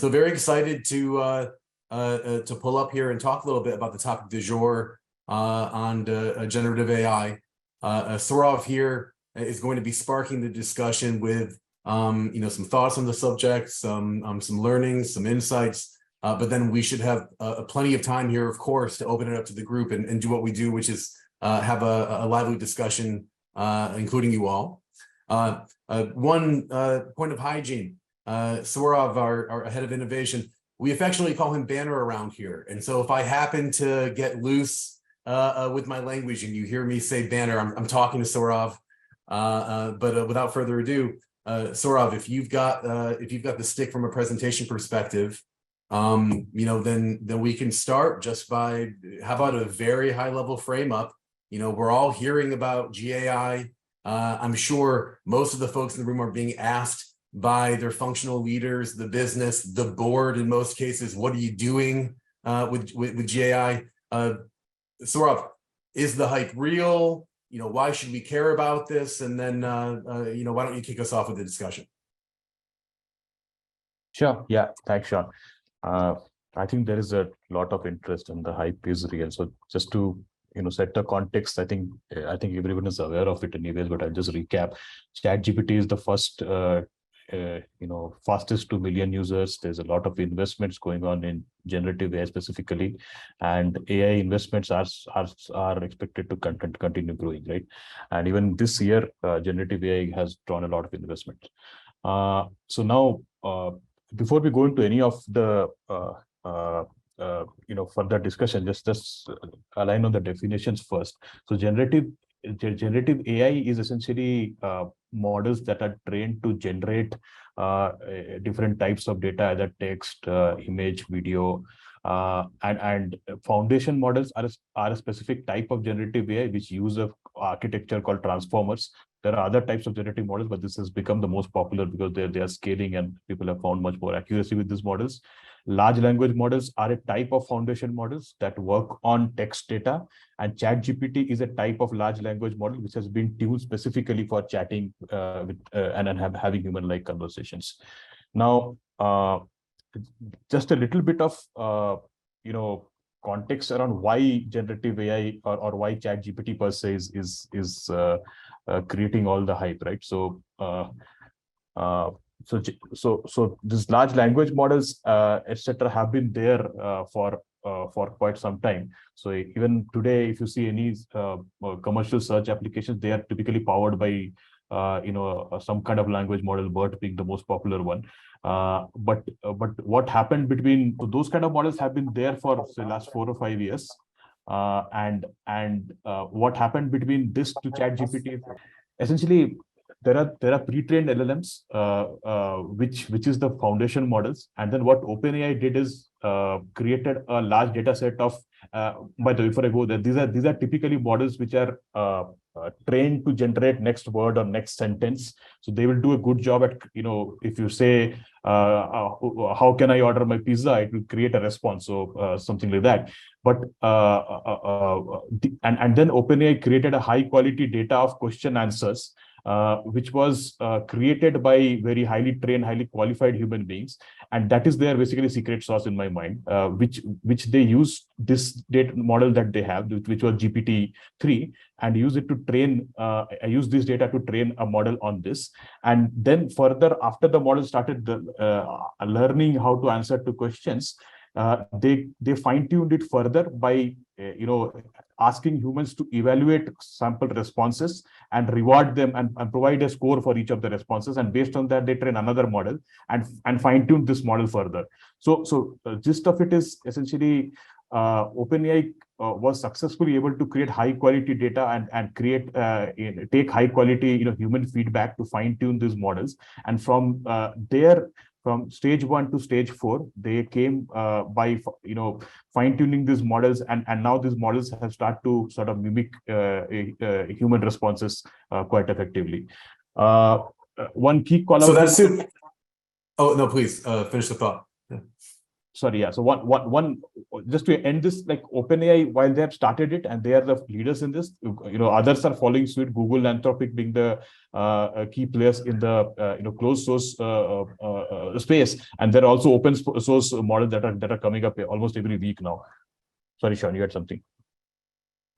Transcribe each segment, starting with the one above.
So very excited to pull up here and talk a little bit about the topic du jour on generative AI. Sourav here is going to be sparking the discussion with some thoughts on the subject, some learnings, some insights. But then we should have plenty of time here, of course, to open it up to the group and do what we do, which is have a lively discussion, including you all. One point of hygiene. Sourav, our head of innovation, we affectionately call him Banner around here. And so if I happen to get loose with my language and you hear me say Banner, I'm talking to Sourav. But without further ado, Sourav, if you've got the stick from a presentation perspective, then we can start just by, how about a very high level frame up? We're all hearing about GAI. I'm sure most of the folks in the room are being asked by their functional leaders, the business, the board in most cases, what are you doing with GAI? Sourav, is the hype real? Why should we care about this? And then, why don't you kick us off with the discussion? Sure. Yeah. Thanks, Sean. I think there is a lot of interest and the hype is real. So just to set the context, I think everyone is aware of it anyways, but I'll just recap. ChatGPT is the first fastest to million users. There's a lot of investments going on in generative AI specifically, and AI investments are expected to continue growing, right? And even this year, generative AI has drawn a lot of investment. So now, before we go into any of the further discussion, just align on the definitions first. So generative AI is essentially models that are trained to generate different types of data, either text, image, video, and foundation models are a specific type of generative AI which use an architecture called transformers. There are other types of generative models, but this has become the most popular because they are scaling and people have found much more accuracy with these models. Large language models are a type of foundation models that work on text data, and ChatGPT is a type of large language model which has been tuned specifically for chatting with and having human-like conversations. Now, just a little bit of context around why generative AI or why ChatGPT per se is creating all the hype, right? So these large language models, etc., have been there for quite some time. So even today, if you see any commercial search applications, they are typically powered by some kind of language model, BERT being the most popular one. But what happened between those kind of models have been there for the last 4 or 5 years, and what happened between this to ChatGPT, essentially there are pre-trained LLMs, which is the foundation models, and then what OpenAI did is created a large data set of. By the way, before I go there, these are typically models which are trained to generate next word or next sentence. So they will do a good job at, if you say, how can I order my pizza? It will create a response. So something like that. But and then OpenAI created a high quality data of question answers, which was created by very highly trained, highly qualified human beings. And that is their basically secret sauce in my mind, which they use this data model that they have, which was GPT-3, and use it to train, use this data to train a model on this. And then further, after the model started learning how to answer to questions, they fine-tuned it further by asking humans to evaluate sample responses and reward them and provide a score for each of the responses, and based on that they train another model and fine-tune this model further. So gist of it is essentially OpenAI was successfully able to create high quality data and create take high quality human feedback to fine-tune these models, and from there, from stage 1 to stage 4, they came by fine-tuning these models, and now these models have started to sort of mimic human responses quite effectively. One key call. So that's it. Oh no, please finish the thought. Yeah. sorry, yeah. So one, just to end this, like OpenAI, while they have started it and they are the leaders in this, others are following suit. Google, Anthropic being the key players in the closed source space, and there are also open source models that are coming up almost every week now. Sorry, Sean, you had something.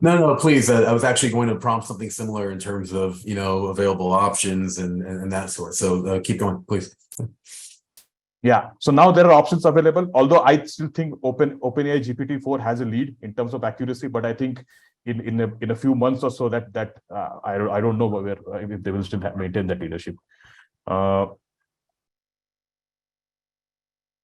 No, please. I was actually going to prompt something similar in terms of available options and that sort. So keep going, please. Yeah. So now there are options available. Although I still think OpenAI GPT-4 has a lead in terms of accuracy, but I think in a few months or so that I don't know where if they will still maintain that leadership.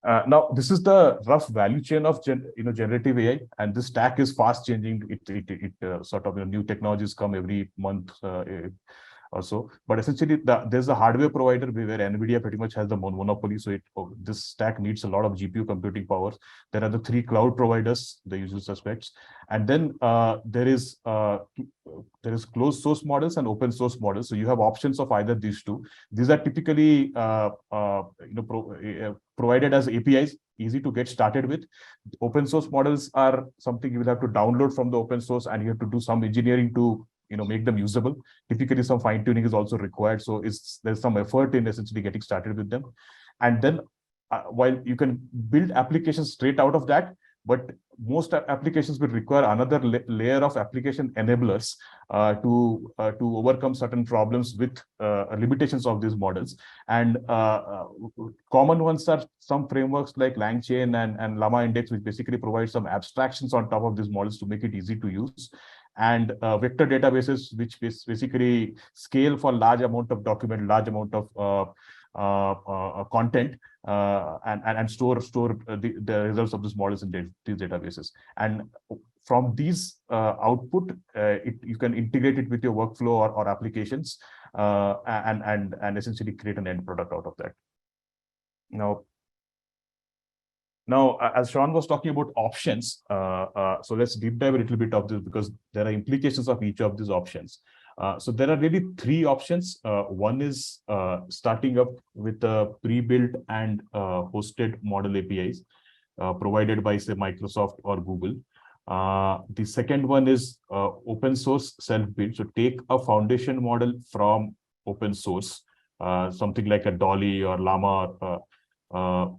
Now, this is the rough value chain of generative AI, and this stack is fast changing. It sort of new technologies come every month or so. But essentially, there's a hardware provider where NVIDIA pretty much has the monopoly. So this stack needs a lot of GPU computing power. There are the 3 cloud providers, the usual suspects, and then there is closed source models and open source models. So you have options of either these two. These are typically provided as APIs, easy to get started with. Open source models are something you will have to download from the open source, and you have to do some engineering to make them usable. Typically, some fine tuning is also required. So there's some effort in essentially getting started with them. And then while you can build applications straight out of that, but most applications will require another layer of application enablers to overcome certain problems with limitations of these models. And common ones are some frameworks like LangChain and Llama Index, which basically provide some abstractions on top of these models to make it easy to use. And vector databases, which basically scale for large amount of document, large amount of content, and store the results of these models in these databases. And from these output, you can integrate it with your workflow or applications, and essentially create an end product out of that. Now, as Sean was talking about options, so let's deep dive a little bit of this, because there are implications of each of these options. So there are really 3 options. One is starting up with a pre-built and hosted model APIs provided by, say, Microsoft or Google. The second one is open source self-built. So take a foundation model from open source, something like a Dolly or Llama,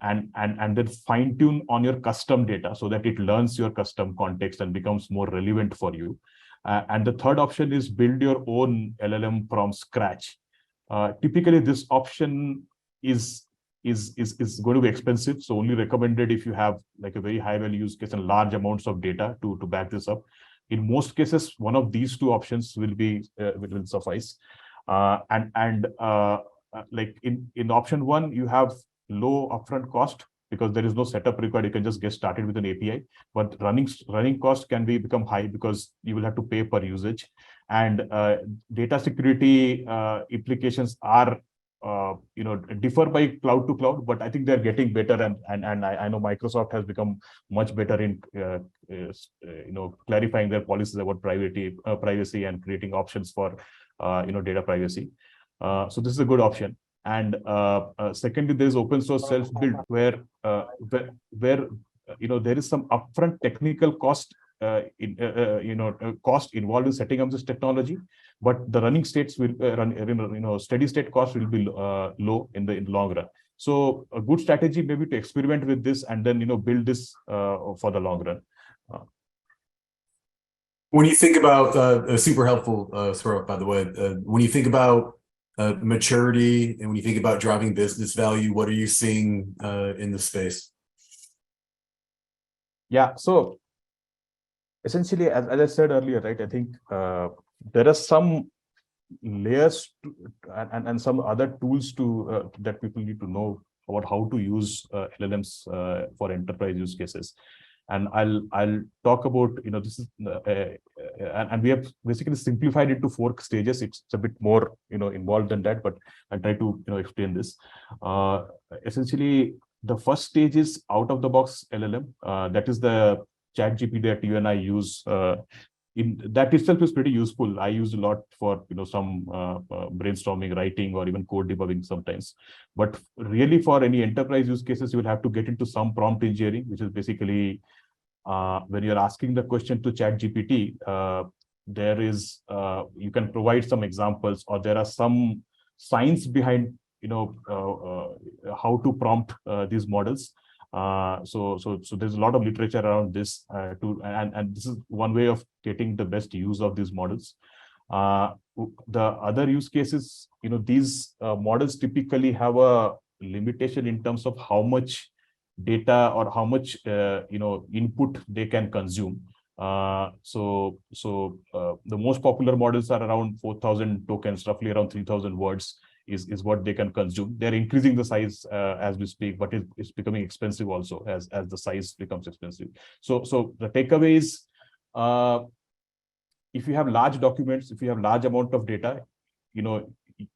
and then fine tune on your custom data so that it learns your custom context and becomes more relevant for you. And the third option is build your own LLM from scratch. Typically, this option is going to be expensive, so only recommended if you have like a very high value use case and large amounts of data to back this up. In most cases, one of these 2 options will suffice. Like in option 1, you have low upfront cost because there is no setup required. You can just get started with an API, but running cost can become high because you will have to pay per usage, and data security implications are differ by cloud to cloud, but I think they're getting better, and I know Microsoft has become much better in clarifying their policies about privacy and creating options for data privacy. So this is a good option. And secondly, there is open source self-build where there is some upfront technical cost cost involved in setting up this technology, but the running states will steady state cost will be low in the long run. So a good strategy maybe to experiment with this and then build this for the long run. When you think about super helpful, Sourav, by the way, when you think about maturity and when you think about driving business value, what are you seeing in the space? Yeah, so essentially, as I said earlier, right, I think there are some layers and some other tools that people need to know about how to use LLMs for enterprise use cases. And I'll talk about this is and we have basically simplified it to 4 stages. It's a bit more involved than that, but I'll try to explain this. Essentially, the first stage is out of the box LLM. That is the ChatGPT that you and I use that itself is pretty useful. I use a lot for some brainstorming, writing, or even code debugging sometimes. But really, for any enterprise use cases, you will have to get into some prompt engineering, which is basically when you're asking the question to ChatGPT, there is you can provide some examples, or there are some science behind how to prompt these models. So there's a lot of literature around this and this is one way of getting the best use of these models. The other use cases, these models typically have a limitation in terms of how much data or how much input they can consume. So the most popular models are around 4,000 tokens, roughly around 3,000 words is what they can consume. They're increasing the size as we speak, but it's becoming expensive also as the size becomes expensive. So the takeaway is, if you have large documents, if you have large amount of data,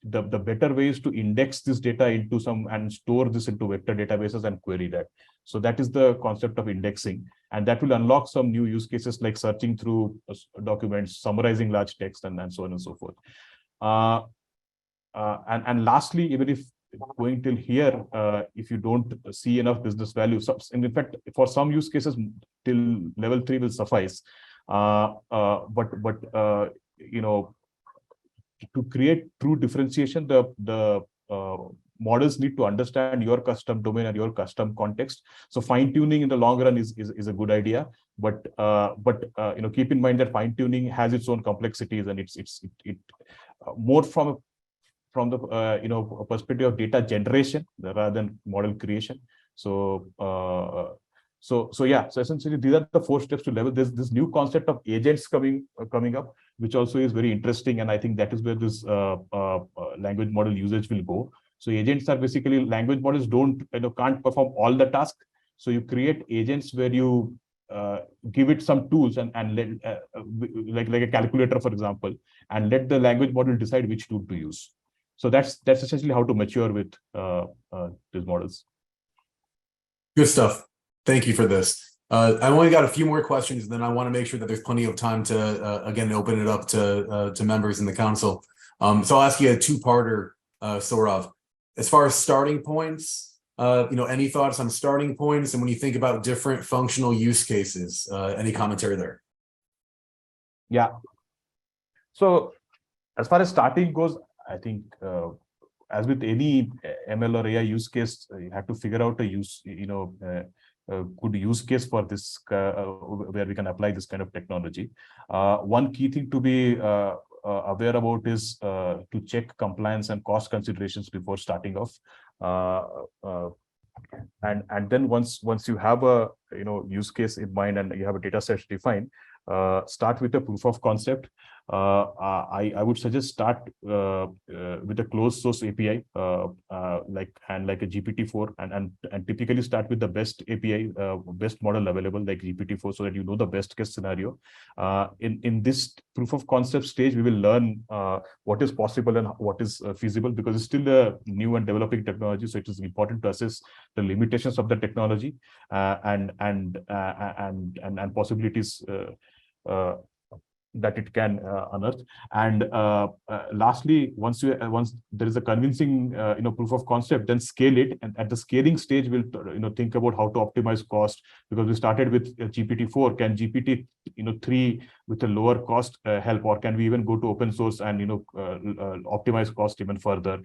the better way is to index this data into some and store this into vector databases and query that. So that is the concept of indexing, and that will unlock some new use cases like searching through documents, summarizing large text, and so on and so forth. And lastly, even if going till here, if you don't see enough business value, in fact, for some use cases, till level 3 will suffice. But to create true differentiation, the models need to understand your custom domain and your custom context. So fine tuning in the long run is a good idea, but keep in mind that fine tuning has its own complexities, and it's more from the perspective of data generation rather than model creation. So essentially these are the 4 steps to level. There's this new concept of agents coming up, which also is very interesting, and I think that is where this language model usage will go. So agents are basically language models can't perform all the tasks. So you create agents where you give it some tools and let, like a calculator, for example, and let the language model decide which tool to use. So that's essentially how to mature with these models. Good stuff. Thank you for this. I only got a few more questions, and then I want to make sure that there's plenty of time to again open it up to members in the council. So I'll ask you a 2-parter, Sourav. As far as starting points, any thoughts on starting points, and when you think about different functional use cases, any commentary there? Yeah. So as far as starting goes, I think as with any ML or AI use case, you have to figure out a good use case for this, where we can apply this kind of technology. One key thing to be aware about is to check compliance and cost considerations before starting off. And then once you have a use case in mind and you have a data set defined, start with a proof of concept. I would suggest start with a closed source API, like a GPT-4, and typically start with the best API, best model available, like GPT-4, so that you know the best case scenario. In this proof of concept stage, we will learn what is possible and what is feasible, because it's still a new and developing technology. So it is important to assess the limitations of the technology and possibilities that it can unearth. And lastly, once there is a convincing proof of concept, then scale it. And at the scaling stage, we'll think about how to optimize cost, because we started with GPT-4. Can GPT-3 with a lower cost help, or can we even go to open source and optimize cost even further?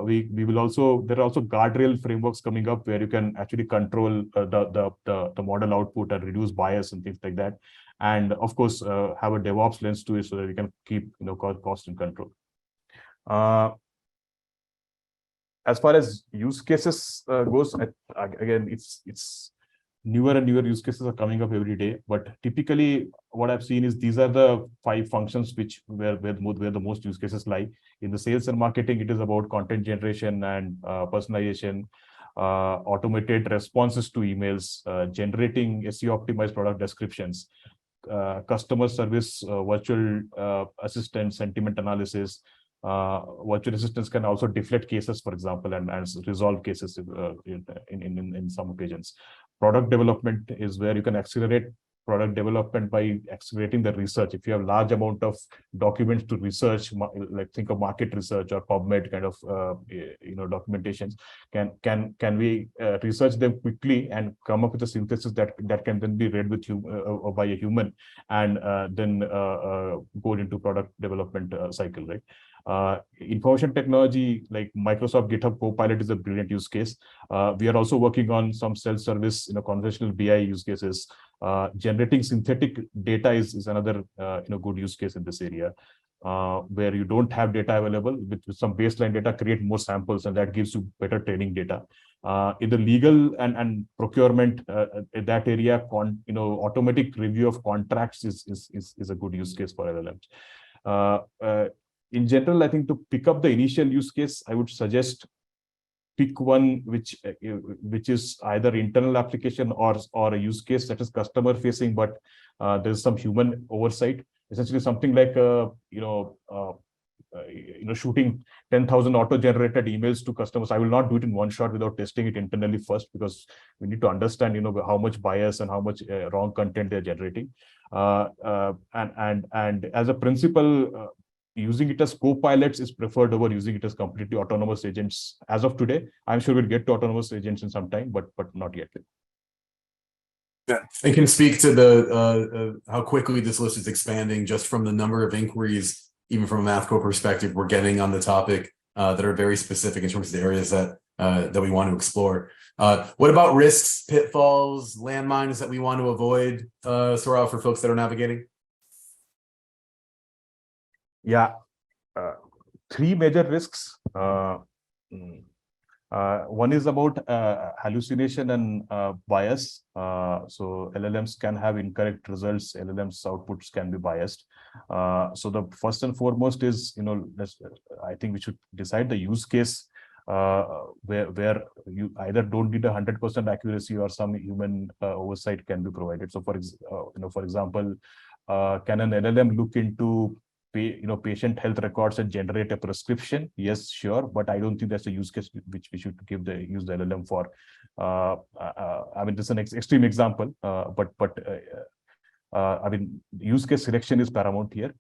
We will also, there are also guardrail frameworks coming up where you can actually control the model output and reduce bias and things like that. And of course, have a DevOps lens to it so that we can keep cost in control. As far as use cases goes, again, it's newer and newer use cases are coming up every day. But typically, what I've seen is these are the 5 functions where the most use cases lie. In the sales and marketing, it is about content generation and personalization, automated responses to emails, generating SEO optimized product descriptions, customer service, virtual assistant, sentiment analysis. Virtual assistants can also deflect cases, for example, and resolve cases in some occasions. Product development is where you can accelerate product development by accelerating the research. If you have large amount of documents to research, like think of market research or PubMed kind of documentations, can we research them quickly and come up with a synthesis that can then be read with you by a human, and then go into product development cycle, right? Information technology like Microsoft GitHub Copilot is a brilliant use case. We are also working on some self-service, conversational BI use cases. Generating synthetic data is another good use case in this area, where you don't have data available. With some baseline data, create more samples, and that gives you better training data. In the legal and procurement, in that area, automatic review of contracts is a good use case for LLMs. In general, I think to pick up the initial use case, I would suggest pick one which is either internal application or a use case that is customer facing, but there's some human oversight. Essentially, something like shooting 10,000 auto-generated emails to customers. I will not do it in one shot without testing it internally first, because we need to understand how much bias and how much wrong content they're generating. And as a principle, using it as co-pilots is preferred over using it as completely autonomous agents. As of today, I'm sure we'll get to autonomous agents in some time, but not yet. Yeah, and can speak to the how quickly this list is expanding just from the number of inquiries, even from a MathCo perspective, we're getting on the topic that are very specific in terms of the areas that we want to explore. What about risks, pitfalls, landmines that we want to avoid, Sourav, for folks that are navigating? Yeah, three major risks. One is about hallucination and bias. So LLMs can have incorrect results. LLMs outputs can be biased. So the first and foremost is, I think we should decide the use case where you either don't need 100% accuracy or some human oversight can be provided. So for example, can an LLM look into patient health records and generate a prescription? Yes, sure, but I don't think that's a use case which we should use the LLM for. I mean, this is an extreme example, but I mean, use case selection is paramount here.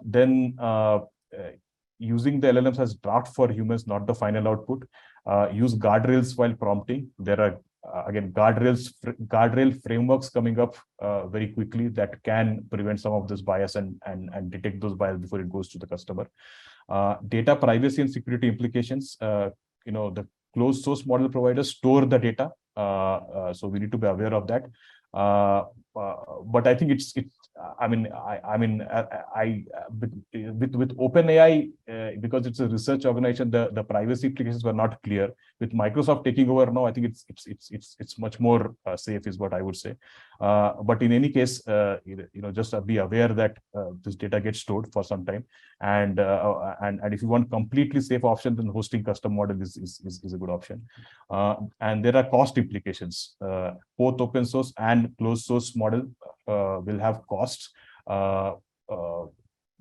Then using the LLMs as draft for humans, not the final output. Use guardrails while prompting. There are again guardrail frameworks coming up very quickly that can prevent some of this bias and detect those bias before it goes to the customer. Data privacy and security implications. The closed source model providers store the data, so we need to be aware of that. But I think with OpenAI, because it's a research organization, the privacy implications were not clear. With Microsoft taking over now, I think it's much more safe, is what I would say. But in any case, just be aware that this data gets stored for some time, and if you want completely safe option, then hosting custom model is a good option. And there are cost implications. Both open source and closed source model will have costs.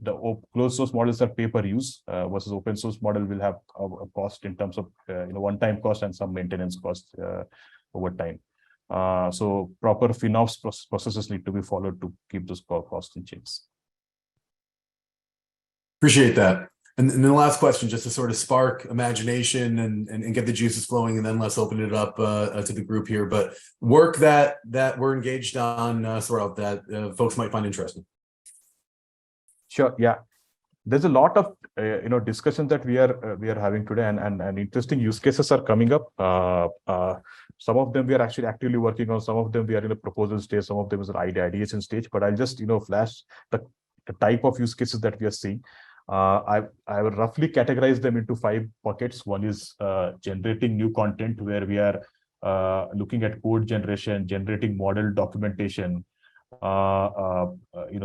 The closed source models are pay per use, versus open source model will have a cost in terms of one-time cost and some maintenance cost over time. So proper FinOps processes need to be followed to keep those costs in checks. Appreciate that. And then the last question, just to sort of spark imagination and get the juices flowing, and then let's open it up to the group here. But work that we're engaged on, Sourav, that folks might find interesting. Sure. Yeah, there's a lot of discussions that we are having today, and interesting use cases are coming up. Some of them we are actually actively working on. Some of them we are in a proposal stage. Some of them is an ideation stage. But I'll just flash the type of use cases that we are seeing. I will roughly categorize them into 5 buckets. One is generating new content, where we are looking at code generation, generating model documentation.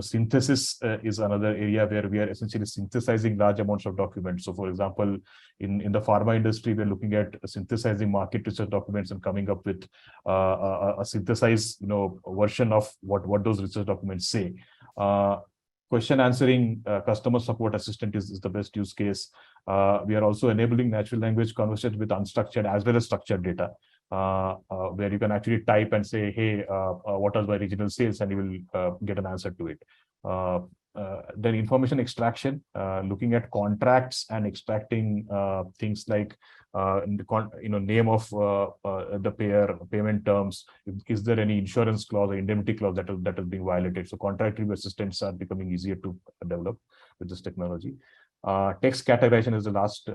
Synthesis is another area where we are essentially synthesizing large amounts of documents. So, for example, in the pharma industry, we're looking at synthesizing market research documents and coming up with a synthesized version of what those research documents say. Question answering customer support assistant is the best use case. We are also enabling natural language conversations with unstructured as well as structured data. where you can actually type and say, hey, what are my regional sales, and you will get an answer to it. Then information extraction, looking at contracts and extracting things like name of the payer, payment terms. Is there any insurance clause or indemnity clause that is being violated? So contract review assistants are becoming easier to develop with this technology. Text categorization is the last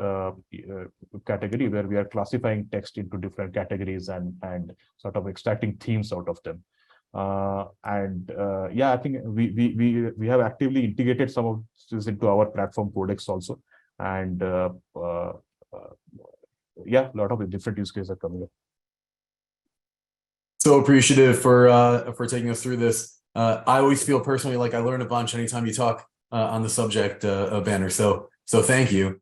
category, where we are classifying text into different categories and sort of extracting themes out of them. Yeah, I think we have actively integrated some of this into our platform Codex also, and yeah, a lot of different use cases are coming up. So appreciative for taking us through this. I always feel personally like I learn a bunch anytime you talk on the subject, Banner. So thank you.